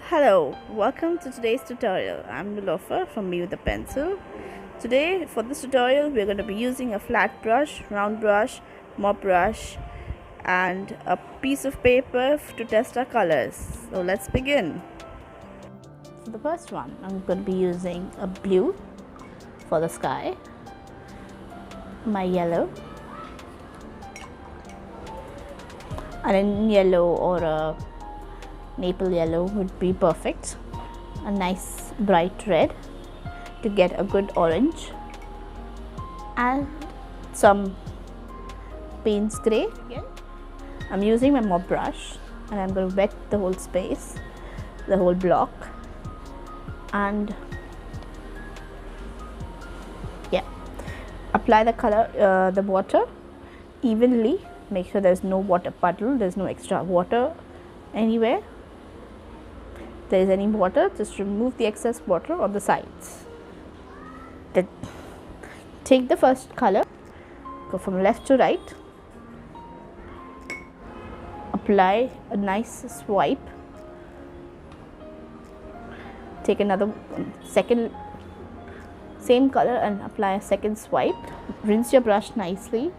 Hello, welcome to today's tutorial. I'm Nilofer from Me with a Pencil. Today for this tutorial we're going to be using a flat brush, round brush, mop brush and a piece of paper to test our colors. So let's begin. For the first one I'm going to be using a blue for the sky, my yellow, and in yellow or a maple yellow would be perfect, a nice bright red to get a good orange, and some Payne's grey. I'm using my mop brush and I'm going to wet the whole space, the whole block, and apply the color, the water evenly. Make sure there's no water puddle, there's no extra water anywhere. If there is any water, just remove the excess water on the sides. Then take the first color, go from left to right, apply a nice swipe, take another second same color and apply a second swipe, rinse your brush nicely,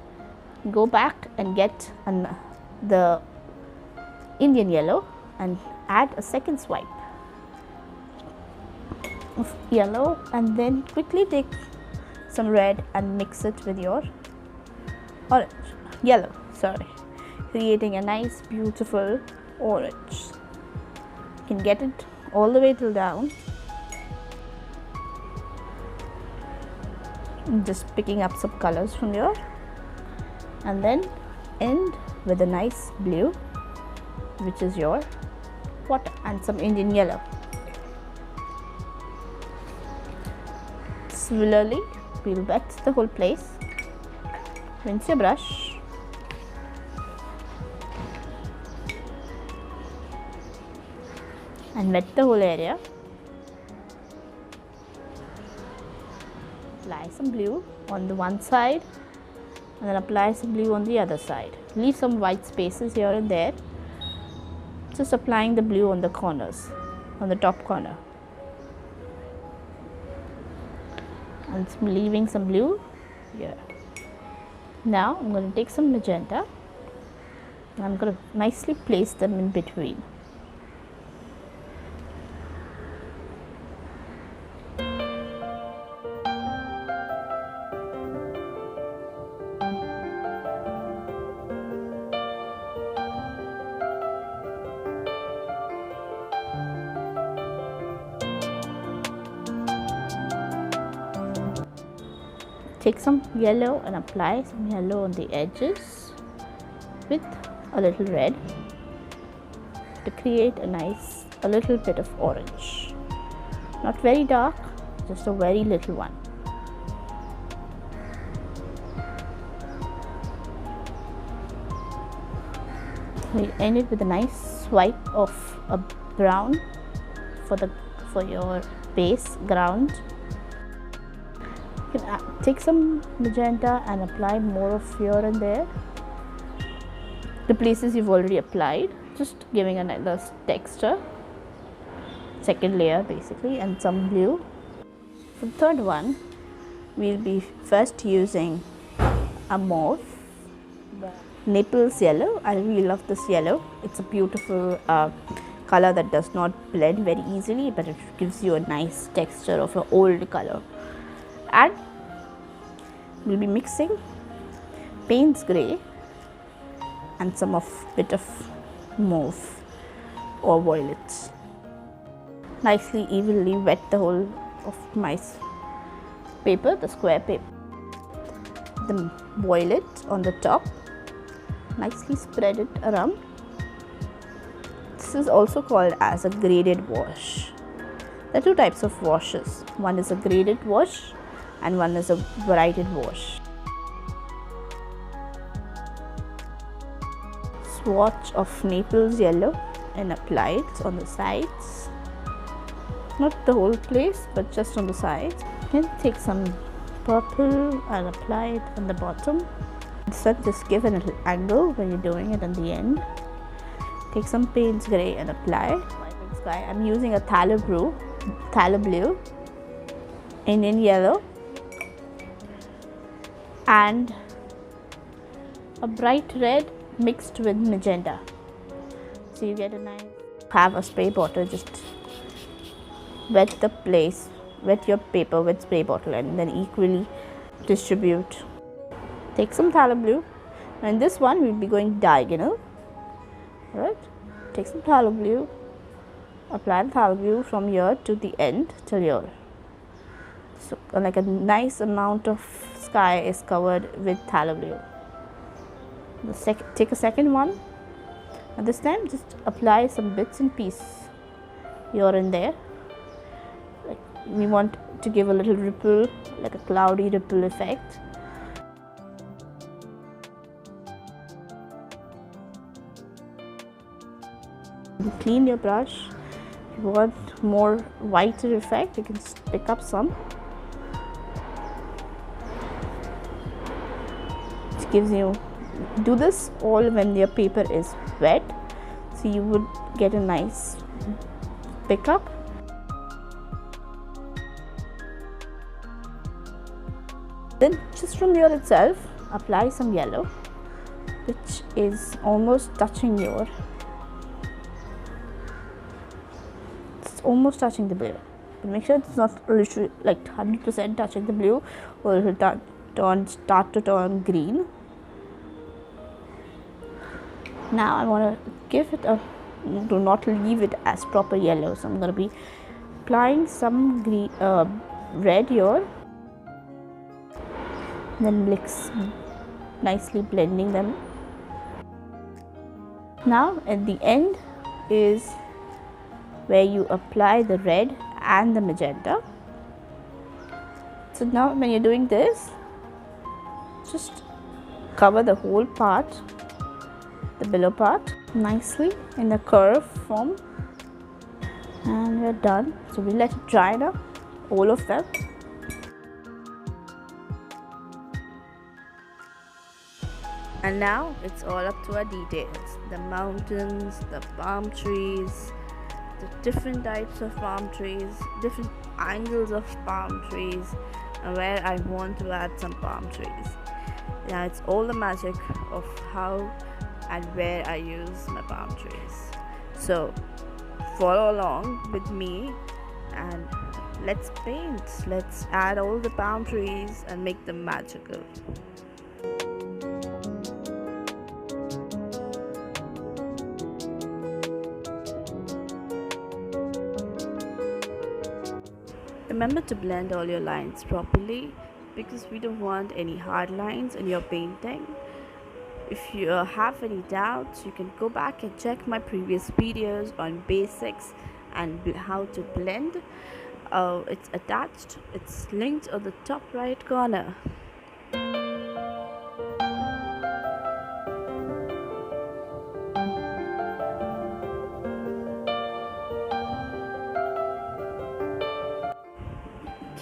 go back and get the Indian yellow and add a second swipe of yellow, and then quickly take some red and mix it with your yellow, creating a nice beautiful orange. You can get it all the way till down. Just picking up some colors from here and then end with a nice blue, which is your water, and some Indian yellow. Similarly, we'll wet the whole place, rinse your brush, and wet the whole area. Apply some blue on the one side and then apply some blue on the other side. Leave some white spaces here and there, just applying the blue on the corners, on the top corner, and leaving some blue here. Now I'm going to take some magenta and I'm going to nicely place them in between. Take some yellow and apply some yellow on the edges with a little red to create a little bit of orange. Not very dark, just a very little one. We end it with a nice swipe of a brown for your base ground. You can take some magenta and apply more of here and there, the places you've already applied, just giving another texture, second layer basically, and some blue. For the third one, we'll be first using a mauve, Naples yellow. I really love this yellow. It's a beautiful color that does not blend very easily, but it gives you a nice texture of an old color. And we'll be mixing Payne's grey and some bit of mauve or violet. Nicely evenly wet the whole of my paper, the square paper. The violet on the top, nicely spread it around. This is also called as a graded wash. There are two types of washes. One is a graded wash and one is a varied wash. Swatch of Naples yellow and apply it on the sides, not the whole place but just on the sides. Then take some purple and apply it on the bottom. So just give a little angle when you're doing it at the end. Take some Payne's grey and apply. sky, I'm using a Thaler blue, Indian yellow, and a bright red mixed with magenta. So you get a nice, have a spray bottle, just wet your paper with spray bottle and then equally distribute. Take some Thaler blue, and this one we'll be going diagonal. Right? Take some Thaler blue, apply the Thaler blue from here to the end till here. So like a nice amount of sky is covered with Thaler blue. Take a second one, and this time just apply some bits and pieces here and there. Like we want to give a little ripple, like a cloudy ripple effect. Clean your brush. If you want more whiter effect, you can pick up some. It gives you, do this all when your paper is wet, so you would get a nice pickup. Then just from here itself, apply some yellow, which is almost touching your, almost touching the blue, but make sure it's not literally like 100% touching the blue, or it will start to turn green. Now I want to give it a, do not leave it as proper yellow, so I'm going to be applying some green, red here, then mix, nicely blending them. Now at the end is where you apply the red and the magenta. So now when you're doing this, just cover the whole part, the below part, nicely in the curve form, and we're done. So we let it dry now, all of them. And now it's all up to our details, the mountains, the palm trees, the different types of palm trees, different angles of palm trees, and where I want to add some palm trees. Now it's all the magic of how and where I use my palm trees. So follow along with me and let's paint. Let's add all the palm trees and make them magical. Remember to blend all your lines properly, because we don't want any hard lines in your painting. If you have any doubts, you can go back and check my previous videos on basics and how to blend. It's attached, it's linked on the top right corner.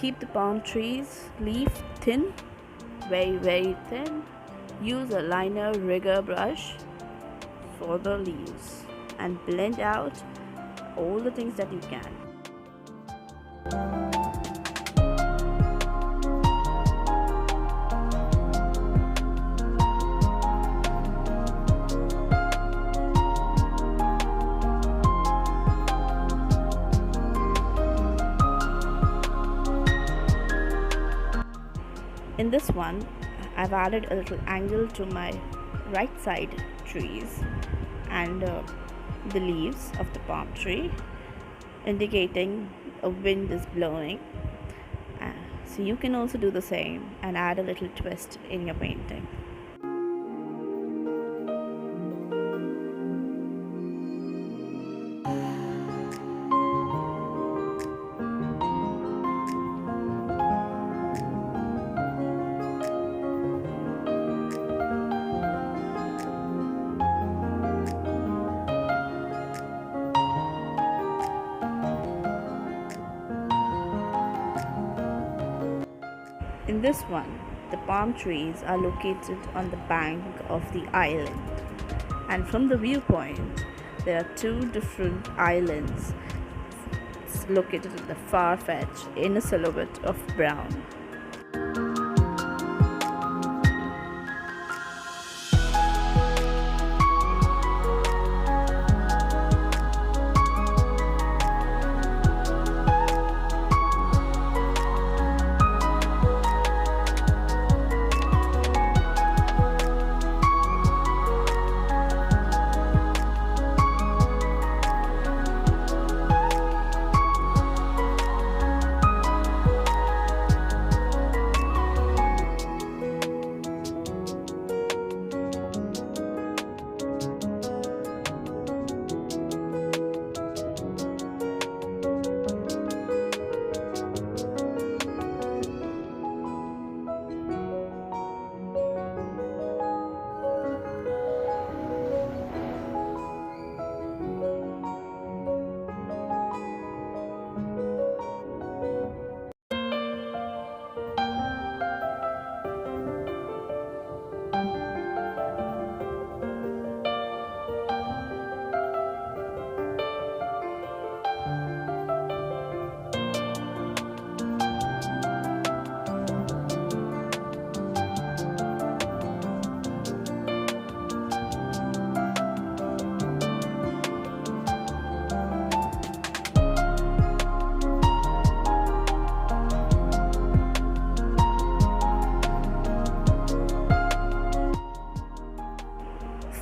Keep the palm trees leaf thin, very thin. Use a liner rigger brush for the leaves and blend out all the things that you can. In this one, I've added a little angle to my right side trees and the leaves of the palm tree, indicating a wind is blowing. So you can also do the same and add a little twist in your painting. In this one, the palm trees are located on the bank of the island, and from the viewpoint, there are two different islands located in the far fetch in a silhouette of brown.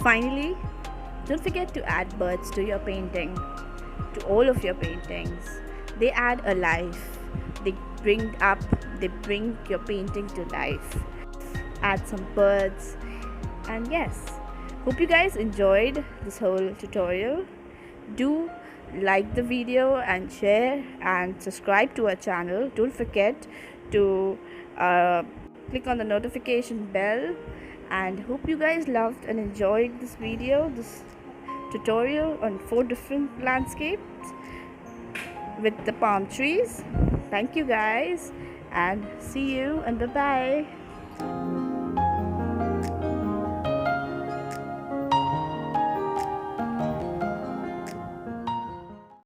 Finally, don't forget to add birds to your painting, to all of your paintings. They add a life. They bring your painting to life. Add some birds, and yes, hope you guys enjoyed this whole tutorial. Do like the video and share and subscribe to our channel. Don't forget to click on the notification bell, and hope you guys loved and enjoyed this video, this tutorial on 4 different landscapes with the palm trees. Thank you guys, and see you, and bye bye.